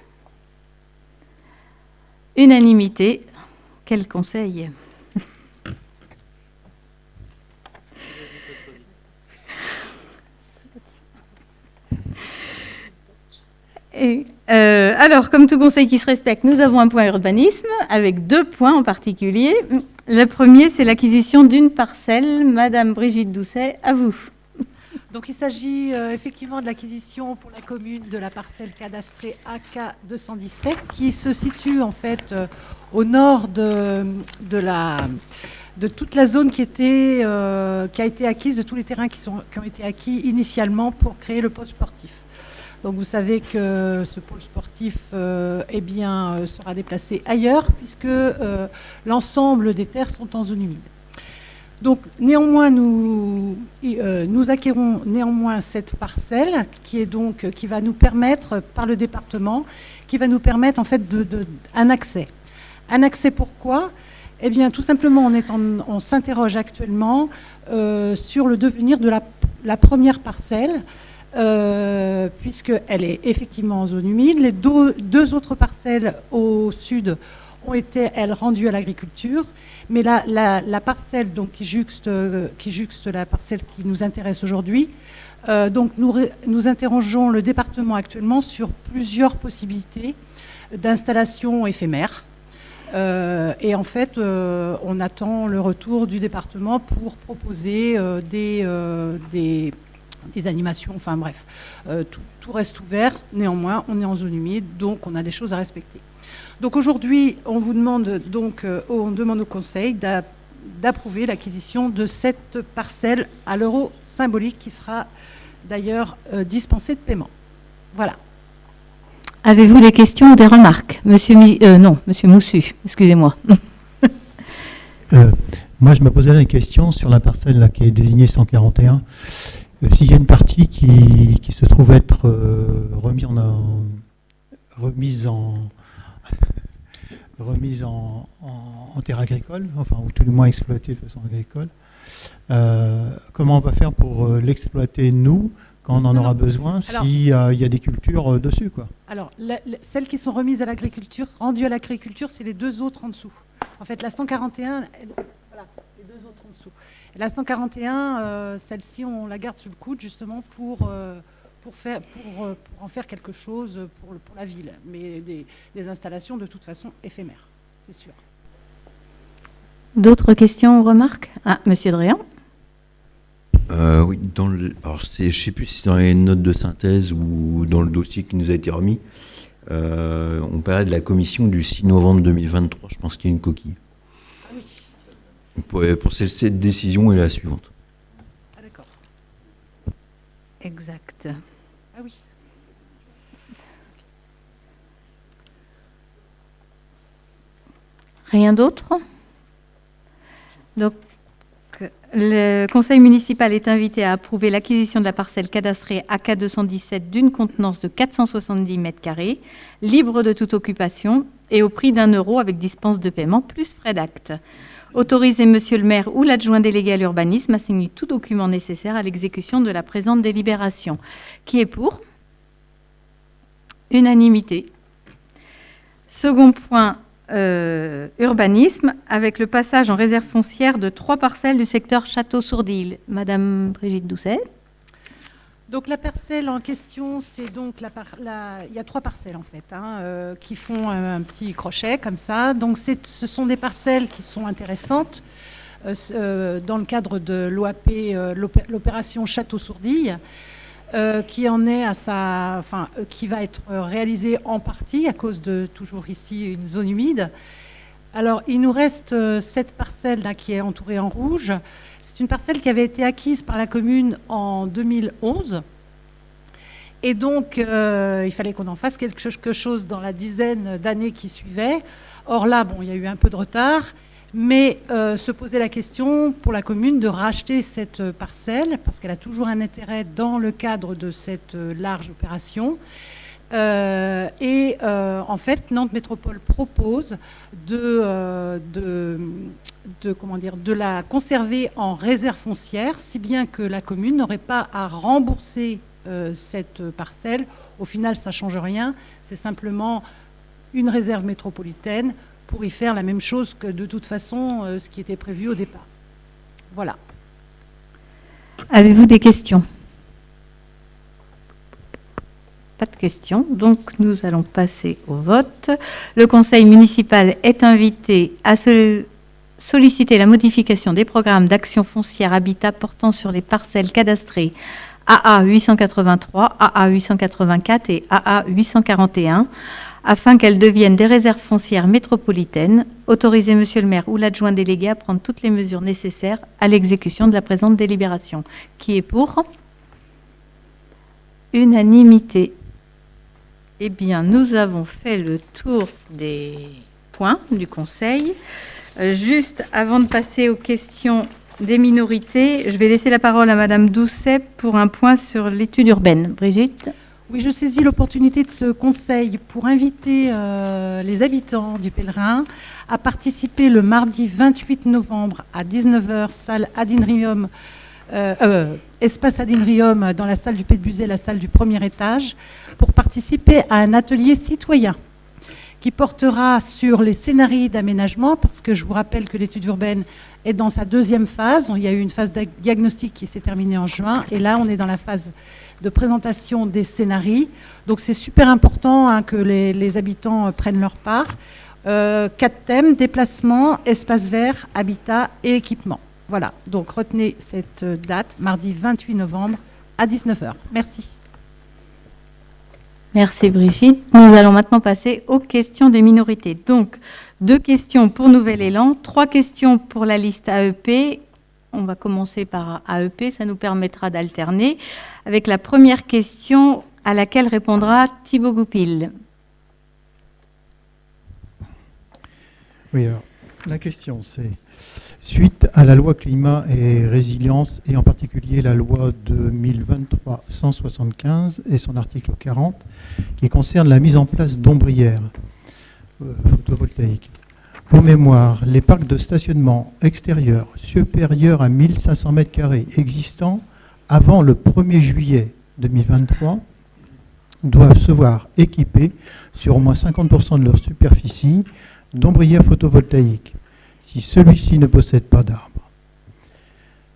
Unanimité. Quel conseil? Et, alors, comme tout conseil qui se respecte, nous avons un point urbanisme avec 2 points en particulier. Le premier, c'est l'acquisition d'une parcelle. Madame Brigitte Doucet, à vous. Donc il s'agit effectivement de l'acquisition pour la commune de la parcelle cadastrée AK 217 qui se situe en fait au nord de toute la zone qui a été acquise, de tous les terrains qui ont été acquis initialement pour créer le pôle sportif. Donc vous savez que ce pôle sportif sera déplacé ailleurs puisque l'ensemble des terres sont en zone humide. Donc néanmoins, nous acquérons néanmoins cette parcelle qui va nous permettre, par le département, qui va nous permettre en fait un accès. Un accès pourquoi? Eh bien tout simplement on s'interroge actuellement sur le devenir de la première parcelle, puisqu'elle est effectivement en zone humide. Les deux autres parcelles au sud ont été, elles, rendues à l'agriculture. Mais la parcelle donc, qui juxte la parcelle qui nous intéresse aujourd'hui, donc nous interrogeons le département actuellement sur plusieurs possibilités d'installation éphémère. Et en fait, on attend le retour du département pour proposer des animations, enfin bref. Tout reste ouvert, néanmoins, on est en zone humide, donc on a des choses à respecter. Donc aujourd'hui, on demande au conseil d'approuver l'acquisition de cette parcelle à l'euro symbolique qui sera d'ailleurs dispensée de paiement. Voilà. Avez-vous des questions ou des remarques? Monsieur Moussu, excusez-moi. Moi, je me posais la question sur la parcelle là, qui est désignée 141. S'il y a une partie qui se trouve être remise en terre agricole, enfin, ou tout du moins exploitée de façon agricole, comment on va faire pour l'exploiter nous quand on en aura besoin, s'il y a des cultures dessus, quoi. Alors, celles qui sont remises à l'agriculture, rendues à l'agriculture, c'est les deux autres en dessous. En fait, la 141, voilà, les deux autres en dessous. Et la 141, celle-ci, on la garde sous le coude justement pour en faire quelque chose pour la ville. Mais des installations de toute façon éphémères, c'est sûr. D'autres questions ou remarques? Ah, Monsieur Dréan. Oui, alors je ne sais plus si c'est dans les notes de synthèse ou dans le dossier qui nous a été remis. On parlait de la commission du 6 novembre 2023. Je pense qu'il y a une coquille. Ah oui. Pour cette décision et la suivante. Ah d'accord. Exact. Ah oui. Rien d'autre? Donc, le conseil municipal est invité à approuver l'acquisition de la parcelle cadastrée AK 217 d'une contenance de 470 m², libre de toute occupation et au prix d'1 € avec dispense de paiement plus frais d'acte. Autoriser monsieur le maire ou l'adjoint délégué à l'urbanisme à signer tout document nécessaire à l'exécution de la présente délibération. Qui est pour? Unanimité. Second point, urbanisme, avec le passage en réserve foncière de 3 parcelles du secteur Château-Sourdil. Madame Brigitte Doucet. Donc la parcelle en question, c'est donc il y a 3 parcelles en fait, qui font un petit crochet comme ça. Donc ce sont des parcelles qui sont intéressantes dans le cadre de l'OAP, l'opération Château-Sourdil, qui qui va être réalisée en partie à cause de toujours ici une zone humide. Alors il nous reste cette parcelle là qui est entourée en rouge. C'est une parcelle qui avait été acquise par la commune en 2011. Et donc, il fallait qu'on en fasse quelque chose dans la dizaine d'années qui suivaient. Or là, bon, il y a eu un peu de retard, mais se posait la question pour la commune de racheter cette parcelle, parce qu'elle a toujours un intérêt dans le cadre de cette large opération. En fait, Nantes Métropole propose de la conserver en réserve foncière, si bien que la commune n'aurait pas à rembourser cette parcelle. Au final, ça ne change rien. C'est simplement une réserve métropolitaine pour y faire la même chose que de toute façon ce qui était prévu au départ. Voilà. Avez-vous des questions? Pas de questions, donc nous allons passer au vote. Le conseil municipal est invité à solliciter la modification des programmes d'action foncière habitat portant sur les parcelles cadastrées AA 883, AA 884 et AA 841, afin qu'elles deviennent des réserves foncières métropolitaines. Autoriser monsieur le maire ou l'adjoint délégué à prendre toutes les mesures nécessaires à l'exécution de la présente délibération. Qui est pour? Unanimité. Eh bien, nous avons fait le tour des points du Conseil. Juste avant de passer aux questions des minorités, je vais laisser la parole à Madame Doucet pour un point sur l'étude urbaine. Brigitte? Oui, je saisis l'opportunité de ce Conseil pour inviter les habitants du Pèlerin à participer le mardi 28 novembre à 19h, salle Adinrium, espace Adinrium dans la salle du Pet-Buzet, la salle du premier étage, pour participer à un atelier citoyen qui portera sur les scénarios d'aménagement, parce que je vous rappelle que l'étude urbaine est dans sa deuxième phase. Il y a eu une phase de diagnostic qui s'est terminée en juin, et là on est dans la phase de présentation des scénarios. Donc c'est super important que les habitants prennent leur part. 4 thèmes: déplacement, espace vert, habitat et équipement. Voilà, donc retenez cette date, mardi 28 novembre à 19h. Merci. Merci Brigitte. Nous allons maintenant passer aux questions des minorités. Donc, 2 questions pour Nouvel Élan, 3 questions pour la liste AEP. On va commencer par AEP, ça nous permettra d'alterner avec la première question à laquelle répondra Thibaut Goupil. Oui, alors, la question c'est, suite à la loi climat et résilience, et en particulier la loi 2023-175 et son article 40, qui concerne la mise en place d'ombrières photovoltaïques. Pour mémoire, les parcs de stationnement extérieurs supérieurs à 1500 m² existants avant le 1er juillet 2023 doivent se voir équipés sur au moins 50% de leur superficie d'ombrières photovoltaïques, si celui-ci ne possède pas d'arbres.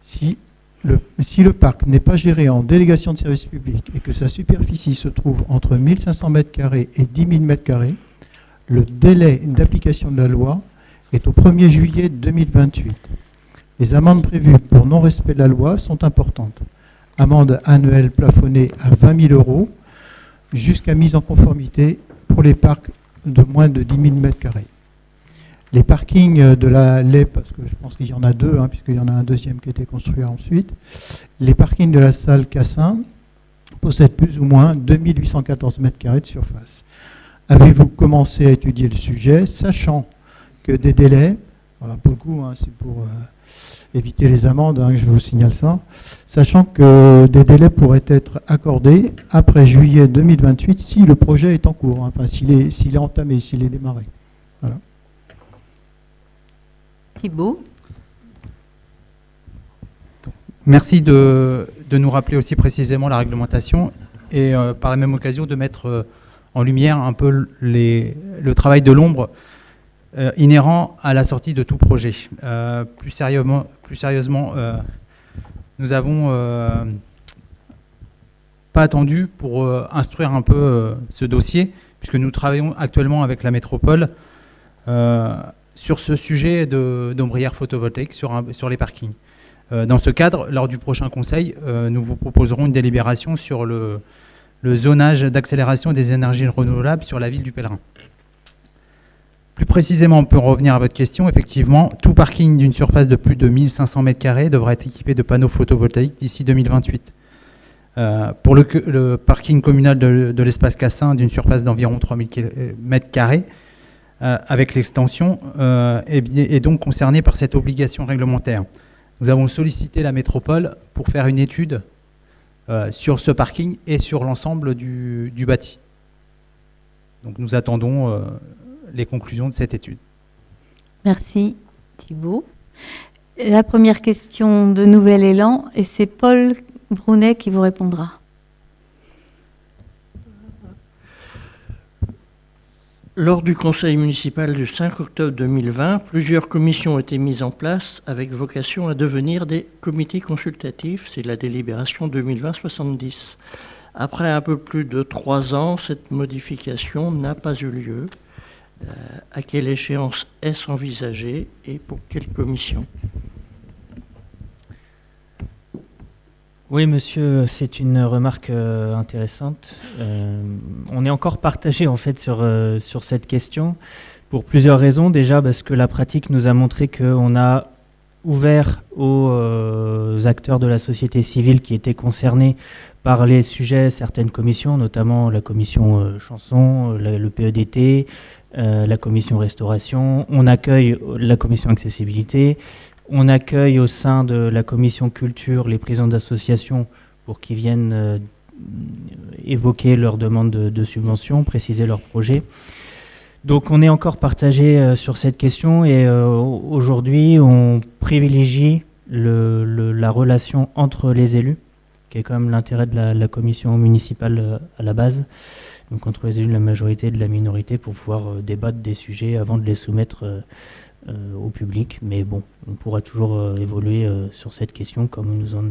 Si le parc n'est pas géré en délégation de service public et que sa superficie se trouve entre 1500 m² et 10 000 m², le délai d'application de la loi est au 1er juillet 2028. Les amendes prévues pour non-respect de la loi sont importantes. Amende annuelle plafonnée à 20 000 € jusqu'à mise en conformité pour les parcs de moins de 10 000 m². Les parkings de la LEP, parce que je pense qu'il y en a deux, puisqu'il y en a un deuxième qui a été construit ensuite, les parkings de la salle Cassin possèdent plus ou moins 2814 m² de surface. Avez-vous commencé à étudier le sujet, sachant que des délais, voilà, pour le coup, c'est pour éviter les amendes, je vous signale ça, sachant que des délais pourraient être accordés après juillet 2028 si le projet est en cours, s'il est entamé, s'il est démarré. Voilà. Thibault. Merci de nous rappeler aussi précisément la réglementation et par la même occasion de mettre en lumière un peu le travail de l'ombre inhérent à la sortie de tout projet. Plus sérieusement, nous n'avons pas attendu pour instruire un peu ce dossier, puisque nous travaillons actuellement avec la métropole sur ce sujet d'ombrières photovoltaïques sur les parkings. Dans ce cadre, lors du prochain conseil, nous vous proposerons une délibération sur le zonage d'accélération des énergies renouvelables sur la ville du Pèlerin. Plus précisément, pour revenir à votre question, effectivement, tout parking d'une surface de plus de 1500 m² devra être équipé de panneaux photovoltaïques d'ici 2028. Pour le parking communal de l'espace Cassin d'une surface d'environ 3000 m², avec l'extension, est donc concerné par cette obligation réglementaire. Nous avons sollicité la métropole pour faire une étude sur ce parking et sur l'ensemble du bâti. Donc nous attendons les conclusions de cette étude. Merci Thibault. La première question de Nouvel Élan, et c'est Paul Brunet qui vous répondra. Lors du conseil municipal du 5 octobre 2020, plusieurs commissions ont été mises en place avec vocation à devenir des comités consultatifs. C'est la délibération 2020-70. Après un peu plus de 3 ans, cette modification n'a pas eu lieu. À quelle échéance est-ce envisagé et pour quelle commission ? Oui, monsieur, c'est une remarque intéressante. On est encore partagé en fait sur cette question pour plusieurs raisons. Déjà parce que la pratique nous a montré qu'on a ouvert aux acteurs de la société civile qui étaient concernés par les sujets certaines commissions, notamment la commission chanson, le PEDT, la commission restauration. On accueille la commission accessibilité. On accueille au sein de la commission culture les présidents d'associations pour qu'ils viennent évoquer leurs demandes de subventions, préciser leurs projets. Donc on est encore partagé sur cette question et aujourd'hui on privilégie la relation entre les élus, qui est quand même l'intérêt de la commission municipale à la base, donc entre les élus de la majorité et de la minorité pour pouvoir débattre des sujets avant de les soumettre au public, mais bon, on pourra toujours évoluer sur cette question comme nous en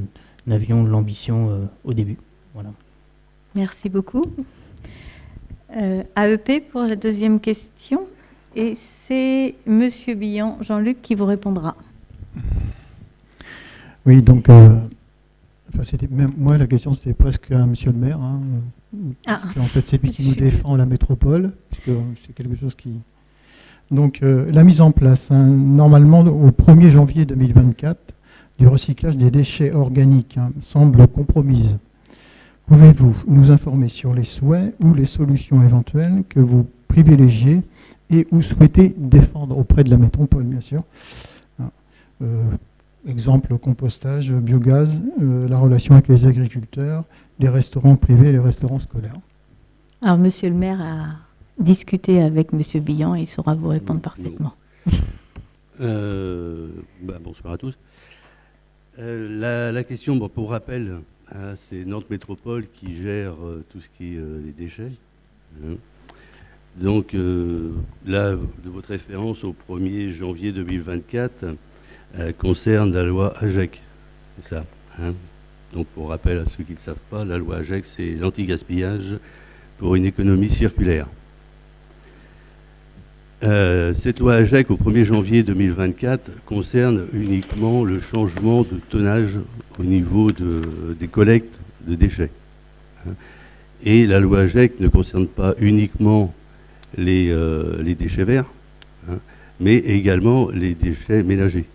avions l'ambition au début. Voilà. Merci beaucoup. AEP pour la deuxième question, et c'est Monsieur Billon, Jean-Luc, qui vous répondra. Oui, donc, c'était même, moi, la question, c'était presque à Monsieur le maire, parce qu'en fait, c'est lui qui nous défend la métropole, parce que c'est quelque chose qui... Donc, la mise en place, normalement, au 1er janvier 2024, du recyclage des déchets organiques semble compromise. Pouvez-vous nous informer sur les souhaits ou les solutions éventuelles que vous privilégiez et ou souhaitez défendre auprès de la métropole, bien sûr. Exemple, compostage, biogaz, la relation avec les agriculteurs, les restaurants privés et les restaurants scolaires. Alors, Monsieur le maire a discuté avec Monsieur Billon et il saura vous répondre parfaitement. Bonsoir à tous. La question, pour rappel, hein, c'est Nantes Métropole qui gère tout ce qui est les déchets. Hein. Donc là, de votre référence au 1er janvier 2024 concerne la loi AGEC. C'est ça. Hein. Donc pour rappel à ceux qui ne le savent pas, la loi AGEC, c'est l'anti-gaspillage pour une économie circulaire. Cette loi AGEC au 1er janvier 2024 concerne uniquement le changement de tonnage au niveau des collectes de déchets. Hein. Et la loi AGEC ne concerne pas uniquement les déchets verts, hein, mais également les déchets ménagers.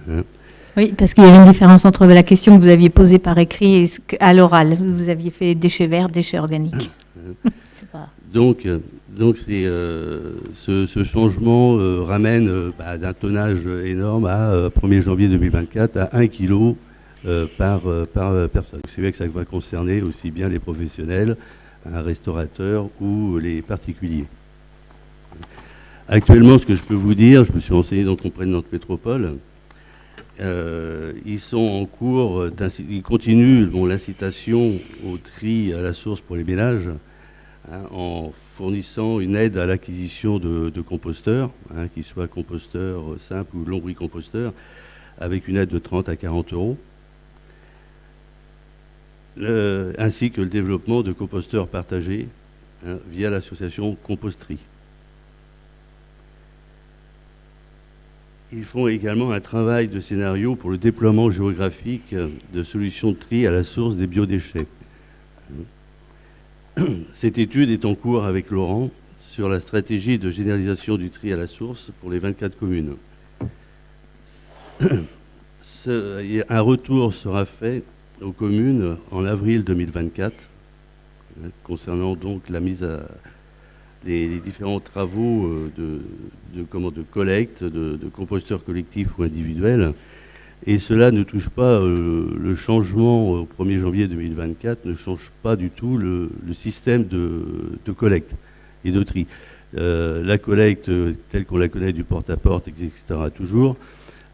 Hein. Oui, parce qu'il y avait une différence entre la question que vous aviez posée par écrit et à l'oral. Vous aviez fait déchets verts, déchets organiques. Donc ce changement ramène d'un tonnage énorme à 1er janvier 2024 à 1 kg par personne. C'est vrai que ça va concerner aussi bien les professionnels, un restaurateur ou les particuliers. Actuellement, ce que je peux vous dire, je me suis renseigné dans le Comprenne Nantes Métropole, ils sont en cours, ils continuent l'incitation au tri à la source pour les ménages, hein, en fournissant une aide à l'acquisition de composteurs, hein, qu'ils soient composteurs simples ou lombricomposteurs, avec une aide de 30 à 40 euros, ainsi que le développement de composteurs partagés, hein, via l'association Composterie. Ils font également un travail de scénario pour le déploiement géographique de solutions de tri à la source des biodéchets. Cette étude est en cours avec Laurent sur la stratégie de généralisation du tri à la source pour les 24 communes. Un retour sera fait aux communes en avril 2024, concernant donc la mise à les différents travaux de collecte, de composteurs collectifs ou individuels. Et cela ne touche pas le changement au 1er janvier 2024, ne change pas du tout le système de collecte et de tri. La collecte telle qu'on la connaît du porte-à-porte existera toujours.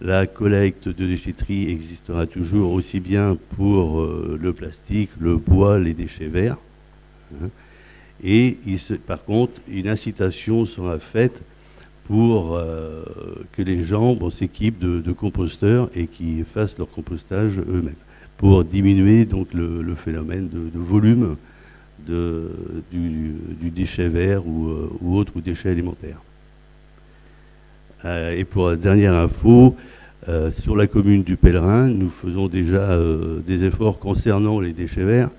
La collecte de déchetterie existera toujours aussi bien pour le plastique, le bois, les déchets verts. Hein. Et par contre, une incitation sera faite pour que les gens s'équipent de composteurs et qui fassent leur compostage eux-mêmes, pour diminuer donc le phénomène de volume du déchet vert ou autre, ou déchet alimentaire. Et pour la dernière info, sur la commune du Pèlerin, nous faisons déjà des efforts concernant les déchets verts,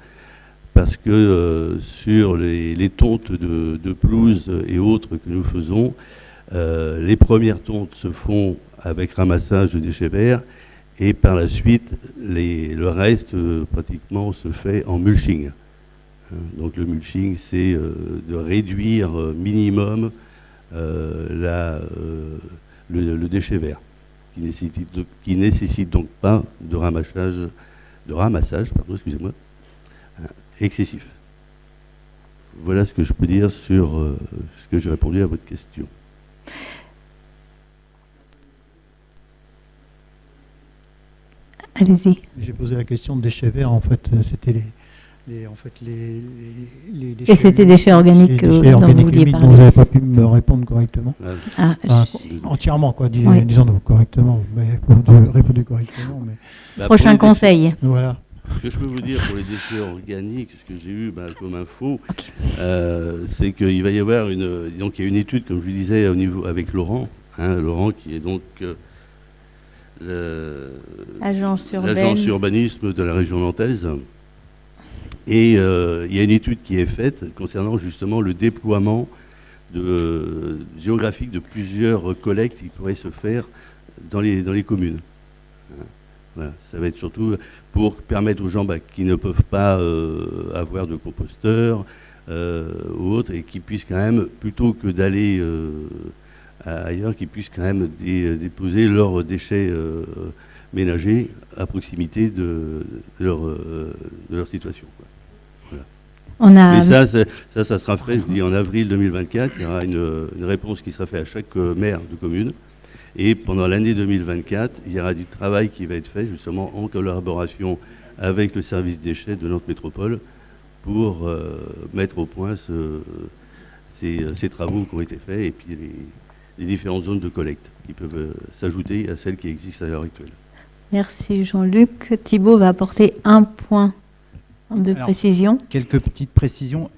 parce que sur les tontes de pelouse et autres que nous faisons, les premières tontes se font avec ramassage de déchets verts, et par la suite, le reste pratiquement se fait en mulching. Donc le mulching, c'est de réduire minimum le déchet vert, qui nécessite donc pas de ramassage, excusez-moi, excessif. Voilà ce que je peux dire sur ce que j'ai répondu à votre question. Allez-y. J'ai posé la question de déchets verts, en fait, c'était les déchets. Et c'était déchets organiques dont vous vouliez parler. Vous n'avez pas pu me répondre correctement. Entièrement, quoi, oui. disons-nous correctement. Mais répondu correctement. Mais... Prochain conseil. Voilà. Ce que je peux vous dire pour les déchets organiques, ce que j'ai eu comme info, c'est qu'il va y avoir il y a une étude, comme je vous disais, au niveau avec Laurent, hein, Laurent qui est donc l'agence urbanisme de la région nantaise. Et il y a une étude qui est faite concernant justement le déploiement géographique de plusieurs collectes qui pourraient se faire dans les communes. Voilà, ça va être surtout pour permettre aux gens qui ne peuvent pas avoir de composteur ou autre, et qui puissent quand même, plutôt que d'aller ailleurs, qui puissent quand même déposer leurs déchets ménagers à proximité de leur situation. Voilà. Mais ça sera fait, je vous dis, en avril 2024. Il y aura une réponse qui sera faite à chaque maire de commune. Et pendant l'année 2024, il y aura du travail qui va être fait justement en collaboration avec le service déchets de Nantes Métropole pour mettre au point ces travaux qui ont été faits et puis les différentes zones de collecte qui peuvent s'ajouter à celles qui existent à l'heure actuelle. Merci Jean-Luc. Thibault va apporter un point de précision. Quelques petites précisions.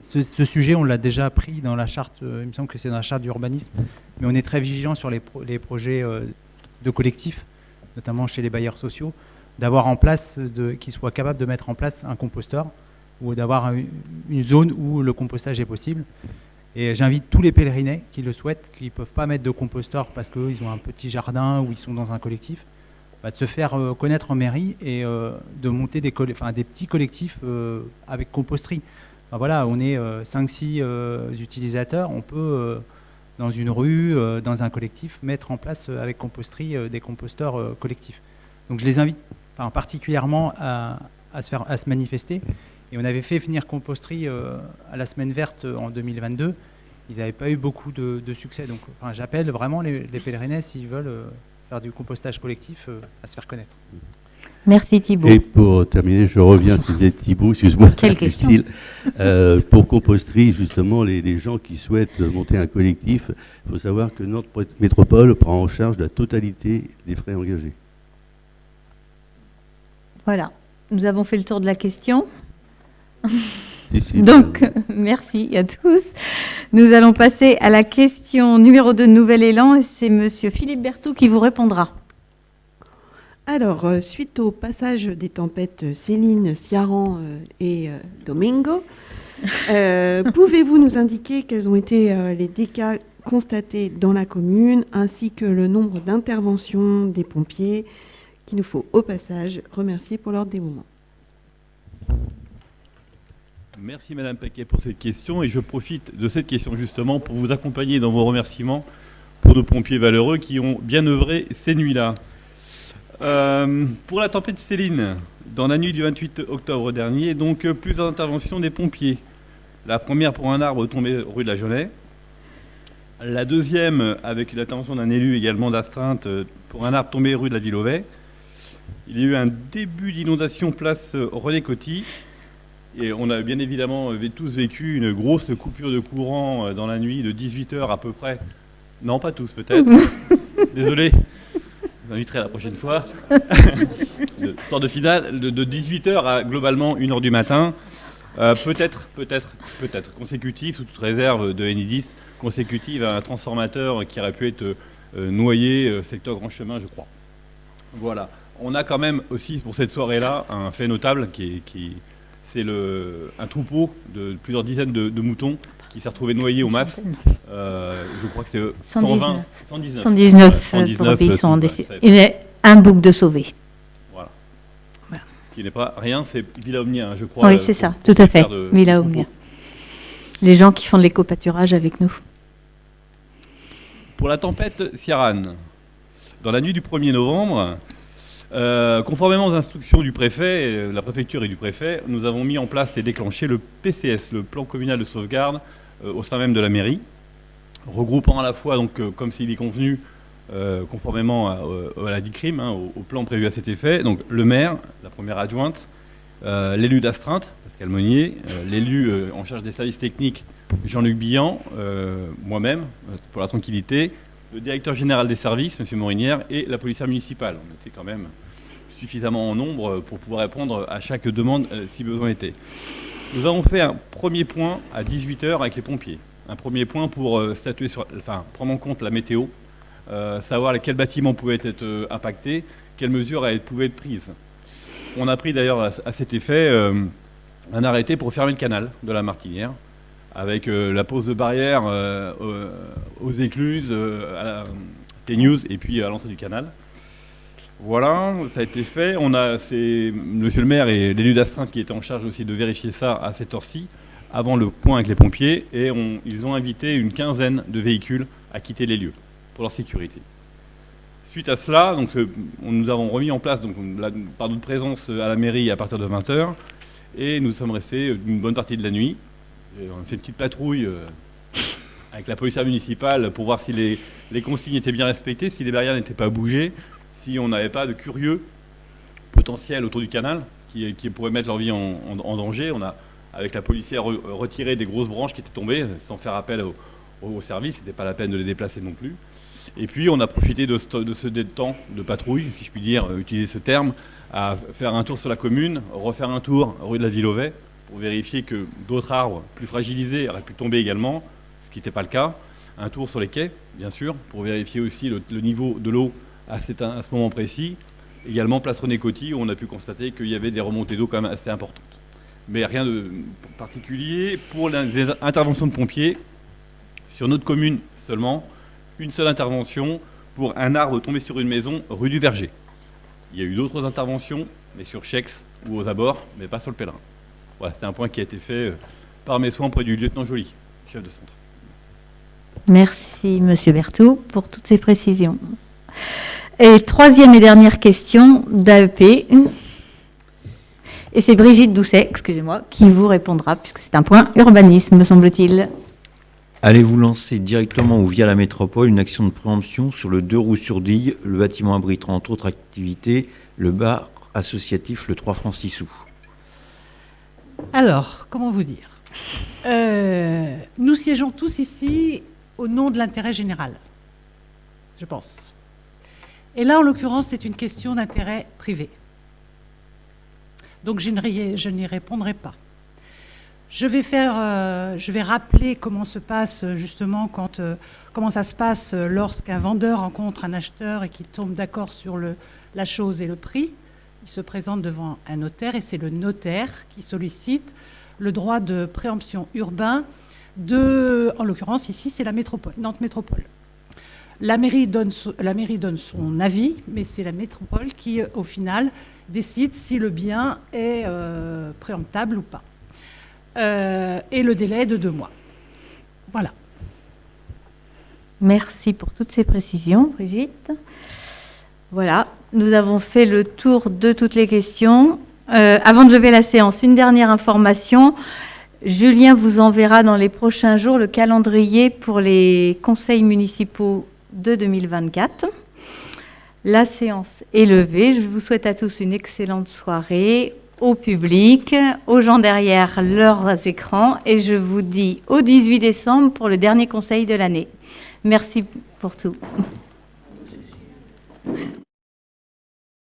Ce sujet, on l'a déjà pris dans la charte, il me semble que c'est dans la charte d'urbanisme, mais on est très vigilant sur les projets de collectifs, notamment chez les bailleurs sociaux, d'avoir en place, qu'ils soient capables de mettre en place un composteur ou d'avoir une zone où le compostage est possible. Et j'invite tous les pèlerinais qui le souhaitent, qui ne peuvent pas mettre de composteur parce qu'ils ont un petit jardin ou ils sont dans un collectif, de se faire connaître en mairie et de monter des petits collectifs avec composterie. Voilà, on est 5-6 utilisateurs, on peut, dans une rue, dans un collectif, mettre en place avec composterie des composteurs collectifs. Donc je les invite particulièrement à se manifester. Et on avait fait venir composterie à la semaine verte en 2022. Ils n'avaient pas eu beaucoup de succès. Donc j'appelle vraiment les pèlerinais, s'ils veulent faire du compostage collectif, à se faire connaître. Merci Thibault. Et pour terminer, je reviens à ce que disait Thibault, excuse-moi. Quelle question. Pour composterie, justement, les gens qui souhaitent monter un collectif, il faut savoir que Nantes Métropole prend en charge la totalité des frais engagés. Voilà, nous avons fait le tour de la question. Donc, merci à tous. Nous allons passer à la question numéro 2 de Nouvel Élan et c'est monsieur Philippe Berthoud qui vous répondra. Alors, suite au passage des tempêtes Céline, Ciaran et Domingo, pouvez-vous nous indiquer quels ont été les dégâts constatés dans la commune ainsi que le nombre d'interventions des pompiers qu'il nous faut au passage remercier pour leur dévouement? Merci Madame Paquet pour cette question et je profite de cette question justement pour vous accompagner dans vos remerciements pour nos pompiers valeureux qui ont bien œuvré ces nuits-là. Pour la tempête Céline, dans la nuit du 28 octobre dernier, donc plusieurs interventions des pompiers. La première pour un arbre tombé rue de la Jonais. La deuxième avec l'intervention d'un élu également d'astreinte pour un arbre tombé rue de la Ville-Auvet. Il y a eu un début d'inondation place René Coty. Et on a bien évidemment tous vécu une grosse coupure de courant dans la nuit de 18h à peu près. Non, pas tous peut-être. Désolé. Je vous inviterai la prochaine fois. Histoire de finale, de 18h à globalement 1h du matin. Peut-être consécutif, sous toute réserve de Enidis, consécutive à un transformateur qui aurait pu être noyé, secteur Grand Chemin, je crois. Voilà. On a quand même aussi pour cette soirée-là un fait notable c'est un troupeau de plusieurs dizaines de moutons qui s'est retrouvé noyé au MAF. Je crois que c'est 119 brebis sont décédées. Il y a un bouc de sauvé. Voilà. Ce qui n'est pas rien, c'est Villa Omnia, je crois. Oui, c'est ça, tout à fait, Villa Omnia. Les gens qui font de l'éco-pâturage avec nous. Pour la tempête Ciaran, dans la nuit du 1er novembre, conformément aux instructions du préfet, de la préfecture et du préfet, nous avons mis en place et déclenché le PCS, le plan communal de sauvegarde, au sein même de la mairie, regroupant à la fois, donc, comme s'il est convenu, conformément à la DICRIM, au plan prévu à cet effet, donc le maire, la première adjointe, l'élu d'astreinte, Pascal Monnier, l'élu en charge des services techniques, Jean-Luc Billan, moi-même, pour la tranquillité, le directeur général des services, M. Morinière, et la policière municipale. On était quand même suffisamment en nombre pour pouvoir répondre à chaque demande si besoin était. Nous avons fait un premier point à 18h avec les pompiers. Un premier point pour prendre en compte la météo, savoir quels bâtiments pouvaient être impactés, quelles mesures pouvaient être prises. On a pris d'ailleurs à cet effet un arrêté pour fermer le canal de la Martinière, avec la pose de barrières aux écluses, à T-News et puis à l'entrée du canal. Voilà, ça a été fait. C'est monsieur le maire et l'élu d'astreinte qui étaient en charge aussi de vérifier ça à cette heure-ci, avant le point avec les pompiers, et ils ont invité une quinzaine de véhicules à quitter les lieux pour leur sécurité. Suite à cela, donc, nous avons remis en place par notre présence à la mairie à partir de 20h, et nous sommes restés une bonne partie de la nuit. On a fait une petite patrouille avec la police municipale pour voir si les consignes étaient bien respectées, si les barrières n'étaient pas bougées, si on n'avait pas de curieux potentiels autour du canal qui pourraient mettre leur vie en danger. On a, avec la policière, retiré des grosses branches qui étaient tombées sans faire appel au service. Ce n'était pas la peine de les déplacer non plus. Et puis on a profité de ce temps de patrouille, si je puis dire, utiliser ce terme, à faire un tour sur la commune, refaire un tour rue de la Villovay, pour vérifier que d'autres arbres plus fragilisés auraient pu tomber également, ce qui n'était pas le cas. Un tour sur les quais, bien sûr, pour vérifier aussi le niveau de l'eau à ce moment précis. Également, place René-Coty, où on a pu constater qu'il y avait des remontées d'eau quand même assez importantes. Mais rien de particulier. Pour les interventions de pompiers, sur notre commune seulement, une seule intervention pour un arbre tombé sur une maison rue du Verger. Il y a eu d'autres interventions, mais sur Chex ou aux abords, mais pas sur le Pèlerin. Voilà, c'était un point qui a été fait par mes soins auprès du lieutenant Joly, chef de centre. Merci, Monsieur Berthoud, pour toutes ces précisions. Et troisième et dernière question d'AEP. Et c'est Brigitte Doucet, excusez-moi, qui vous répondra, puisque c'est un point urbanisme, me semble-t-il. Allez-vous lancer directement ou via la métropole une action de préemption sur le 2 roues sur Dille? Le bâtiment abritera entre autres activités le bar associatif Le 3 francs 6 sous. Alors, comment vous dire? Nous siégeons tous ici au nom de l'intérêt général, je pense. Et là, en l'occurrence, c'est une question d'intérêt privé. Donc, je n'y répondrai pas. Je vais rappeler comment se passe justement comment ça se passe lorsqu'un vendeur rencontre un acheteur et qu'il tombe d'accord sur la chose et le prix. Il se présente devant un notaire et c'est le notaire qui sollicite le droit de préemption urbain en l'occurrence ici, c'est la métropole, Nantes Métropole. La mairie donne son avis, mais c'est la métropole qui, au final, décide si le bien est préemptable ou pas. Et le délai est de 2 mois. Voilà. Merci pour toutes ces précisions, Brigitte. Voilà, nous avons fait le tour de toutes les questions. Avant de lever la séance, une dernière information. Julien vous enverra dans les prochains jours le calendrier pour les conseils municipaux de 2024. La séance est levée. Je vous souhaite à tous une excellente soirée, au public, aux gens derrière leurs écrans, et je vous dis au 18 décembre pour le dernier conseil de l'année. Merci pour tout.